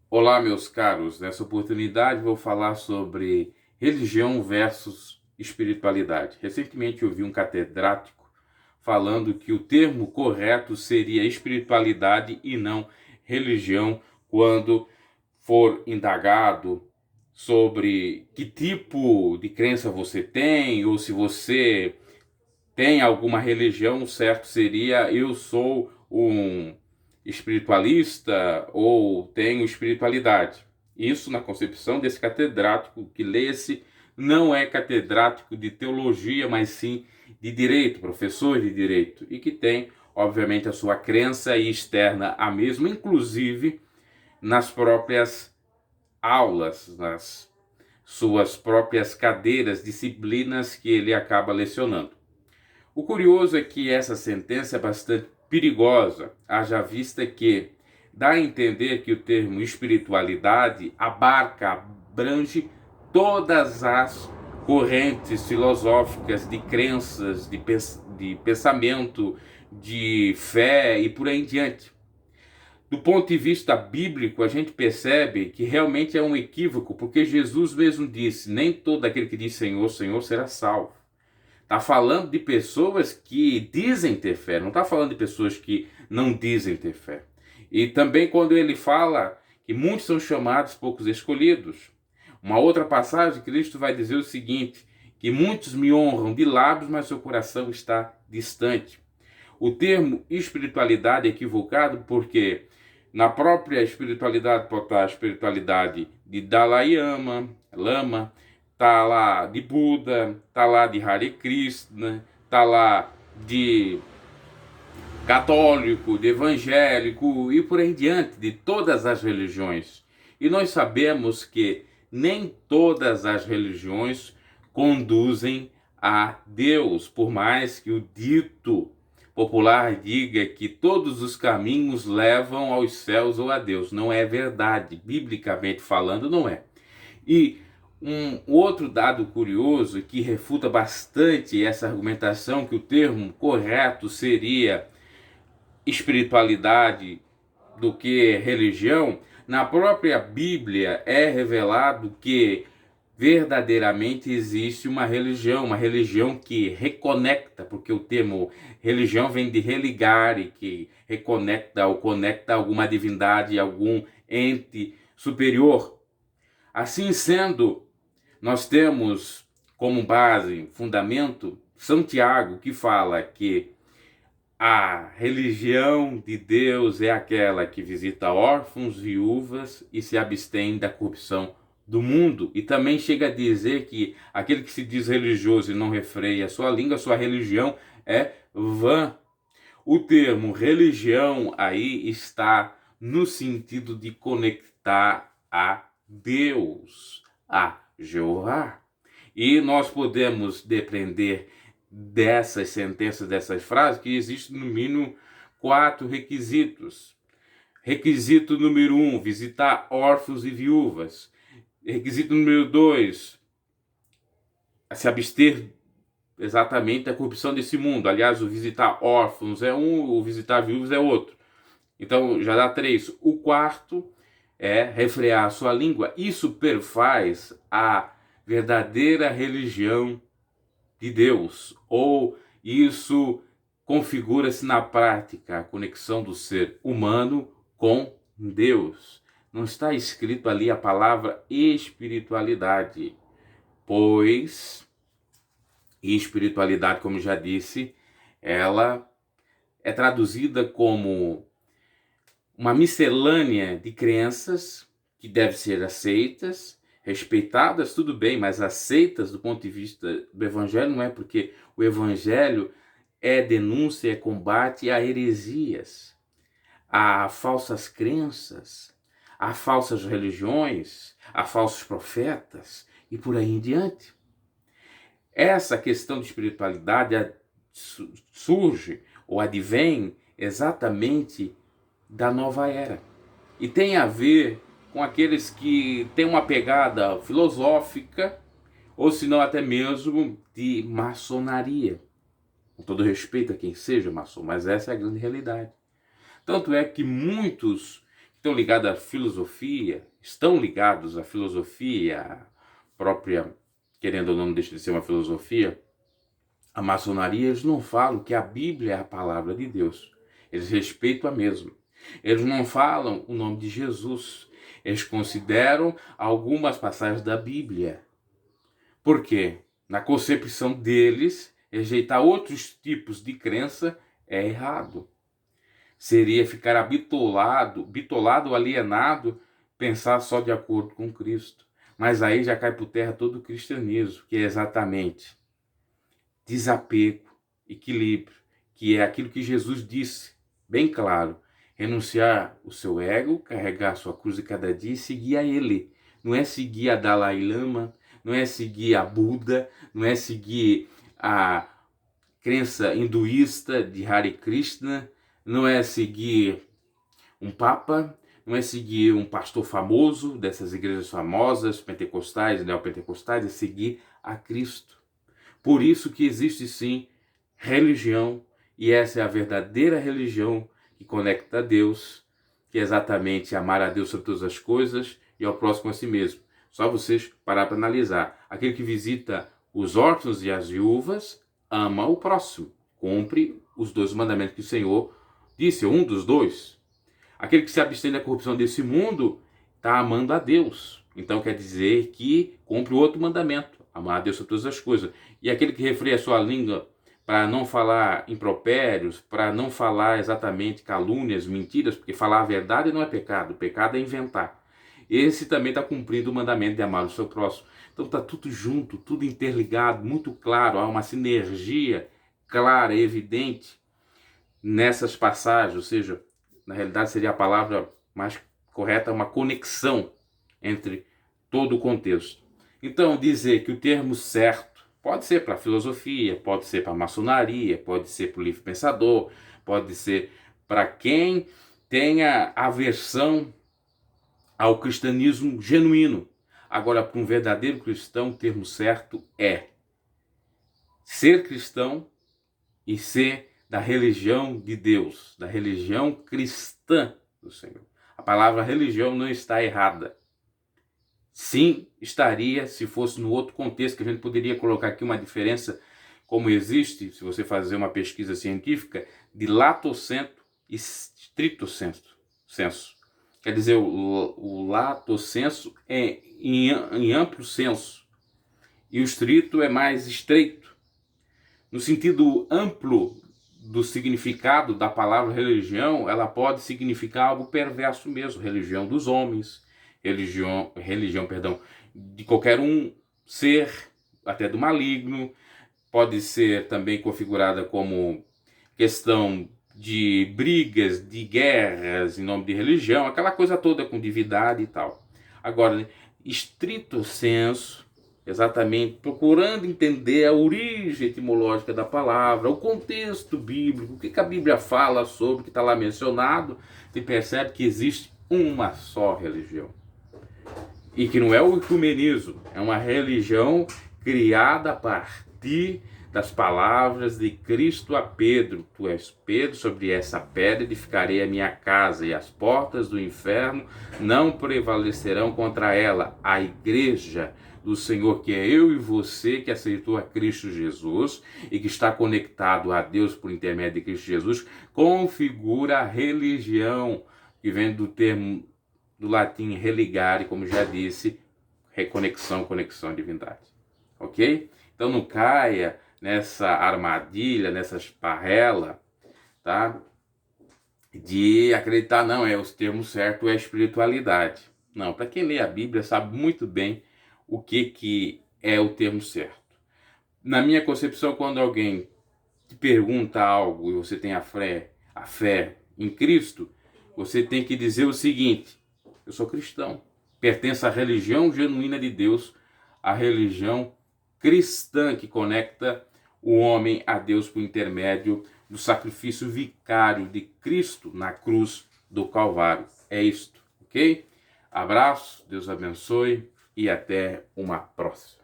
Olá, meus caros. Nessa oportunidade vou falar sobre religião versus espiritualidade. Recentemente eu vi um catedrático falando que o termo correto seria espiritualidade e não religião, quando for indagado sobre que tipo de crença você tem, ou se você tem alguma religião, o certo seria: eu sou um espiritualista ou tenho espiritualidade. Isso na concepção desse catedrático, que leia-se, não é catedrático de teologia, mas sim de direito, professor de direito, e que tem, obviamente, a sua crença e externa a mesma, inclusive nas próprias aulas, nas suas próprias cadeiras, disciplinas que ele acaba lecionando. O curioso é que essa sentença é bastante perigosa, haja vista que dá a entender que o termo espiritualidade abrange todas as correntes filosóficas, de crenças, de pensamento, de fé e por aí em diante. Do ponto de vista bíblico, a gente percebe que realmente é um equívoco, porque Jesus mesmo disse: nem todo aquele que diz Senhor, Senhor será salvo. Está falando de pessoas que dizem ter fé, não está falando de pessoas que não dizem ter fé. E também quando ele fala que muitos são chamados, poucos escolhidos. Uma outra passagem, Cristo vai dizer o seguinte: que muitos me honram de lábios, mas seu coração está distante. O termo espiritualidade é equivocado porque na própria espiritualidade pode estar a espiritualidade de Dalai Lama, tá lá de Buda, tá lá de Hare Krishna, tá lá de católico, de evangélico e por aí em diante, de todas as religiões. E nós sabemos que nem todas as religiões conduzem a Deus, por mais que o dito popular diga que todos os caminhos levam aos céus ou a Deus. Não é verdade, biblicamente falando, não é. E um outro dado curioso que refuta bastante essa argumentação que o termo correto seria espiritualidade do que religião, na própria Bíblia é revelado que verdadeiramente existe uma religião que reconecta, porque o termo religião vem de religar, e que reconecta ou conecta alguma divindade, algum ente superior. Assim sendo, nós temos como base, fundamento, São Tiago, que fala que a religião de Deus é aquela que visita órfãos, viúvas e se abstém da corrupção do mundo. E também chega a dizer que aquele que se diz religioso e não refreia a sua língua, a sua religião é vã. O termo religião aí está no sentido de conectar a Deus, a Jeová. E nós podemos depender dessas sentenças, dessas frases, que existem no mínimo 4 requisitos. Requisito número 1, visitar órfãos e viúvas. Requisito número 2, se abster exatamente da corrupção desse mundo. Aliás, o visitar órfãos é um, o visitar viúvos é outro. Então já dá 3. O quarto é refrear a sua língua. Isso perfaz a verdadeira religião de Deus, ou isso configura-se na prática a conexão do ser humano com Deus. Não está escrito ali a palavra espiritualidade, pois espiritualidade, como já disse, ela é traduzida como uma miscelânea de crenças que devem ser aceitas, respeitadas, tudo bem, mas aceitas do ponto de vista do evangelho não é, porque o evangelho é denúncia, é combate a heresias, a falsas crenças, a falsas religiões, a falsos profetas e por aí em diante. Essa questão de espiritualidade surge ou advém exatamente da nova era. E tem a ver com aqueles que têm uma pegada filosófica, ou se não até mesmo de maçonaria. Com todo respeito a quem seja maçom, mas essa é a grande realidade. Tanto é que muitos que estão ligados à filosofia, estão ligados à filosofia, à própria, querendo ou não, deixa de ser uma filosofia, a maçonaria, eles não falam que a Bíblia é a palavra de Deus. Eles respeitam a mesma. Eles não falam o nome de Jesus. Eles consideram algumas passagens da Bíblia. Por quê? Na concepção deles, rejeitar outros tipos de crença é errado. Seria ficar bitolado, alienado, pensar só de acordo com Cristo. Mas aí já cai por terra todo o cristianismo, que é exatamente desapego, equilíbrio, que é aquilo que Jesus disse, bem claro, renunciar o seu ego, carregar a sua cruz de cada dia e seguir a Ele. Não é seguir a Dalai Lama, não é seguir a Buda, não é seguir a crença hinduísta de Hare Krishna, não é seguir um papa, não é seguir um pastor famoso dessas igrejas famosas, pentecostais, neopentecostais, é seguir a Cristo. Por isso que existe sim religião, e essa é a verdadeira religião que conecta a Deus, que é exatamente amar a Deus sobre todas as coisas e ao próximo a si mesmo. Só vocês parar para analisar. Aquele que visita os órfãos e as viúvas ama o próximo, cumpre os 2 mandamentos que o Senhor disse, um dos 2. Aquele que se abstém da corrupção desse mundo está amando a Deus. Então quer dizer que cumpre o outro mandamento, amar a Deus sobre todas as coisas. E aquele que refreia a sua língua para não falar impropérios, para não falar exatamente calúnias, mentiras, porque falar a verdade não é pecado, o pecado é inventar. Esse também está cumprindo o mandamento de amar o seu próximo. Então está tudo junto, tudo interligado, muito claro, há uma sinergia clara, evidente nessas passagens, ou seja, na realidade seria a palavra mais correta, uma conexão entre todo o contexto. Então, dizer que o termo certo pode ser para a filosofia, pode ser para a maçonaria, pode ser para o livre pensador, pode ser para quem tenha aversão ao cristianismo genuíno. Agora, para um verdadeiro cristão, o termo certo é ser cristão e ser da religião de Deus, da religião cristã do Senhor. A palavra religião não está errada. Sim, estaria se fosse no outro contexto, que a gente poderia colocar aqui uma diferença, como existe, se você fazer uma pesquisa científica, de lato sensu e stricto sensu. Quer dizer, o lato sensu é em amplo senso e o stricto é mais estreito. No sentido amplo do significado da palavra religião, ela pode significar algo perverso mesmo, religião dos homens, religião, de qualquer um ser, até do maligno, pode ser também configurada como questão de brigas, de guerras em nome de religião, aquela coisa toda com divindade e tal. Agora, estrito senso, exatamente procurando entender a origem etimológica da palavra, o contexto bíblico, o que a Bíblia fala sobre o que está lá mencionado, você percebe que existe uma só religião. E que não é o ecumenismo, é uma religião criada a partir das palavras de Cristo a Pedro. Tu és Pedro, sobre essa pedra edificarei a minha casa, e as portas do inferno não prevalecerão contra ela. A igreja do Senhor, que é eu e você, que aceitou a Cristo Jesus e que está conectado a Deus por intermédio de Cristo Jesus, configura a religião, que vem do termo do latim religare, como já disse, reconexão, conexão, divindade. Ok? Então não caia nessa armadilha, nessa esparrela, tá? De acreditar, não, o termo certo é espiritualidade. Não, para quem lê a Bíblia sabe muito bem o que é o termo certo. Na minha concepção, quando alguém te pergunta algo e você tem a fé em Cristo, você tem que dizer o seguinte: eu sou cristão, pertenço à religião genuína de Deus, a religião cristã que conecta o homem a Deus por intermédio do sacrifício vicário de Cristo na cruz do Calvário. É isto, ok? Abraço, Deus abençoe e até uma próxima.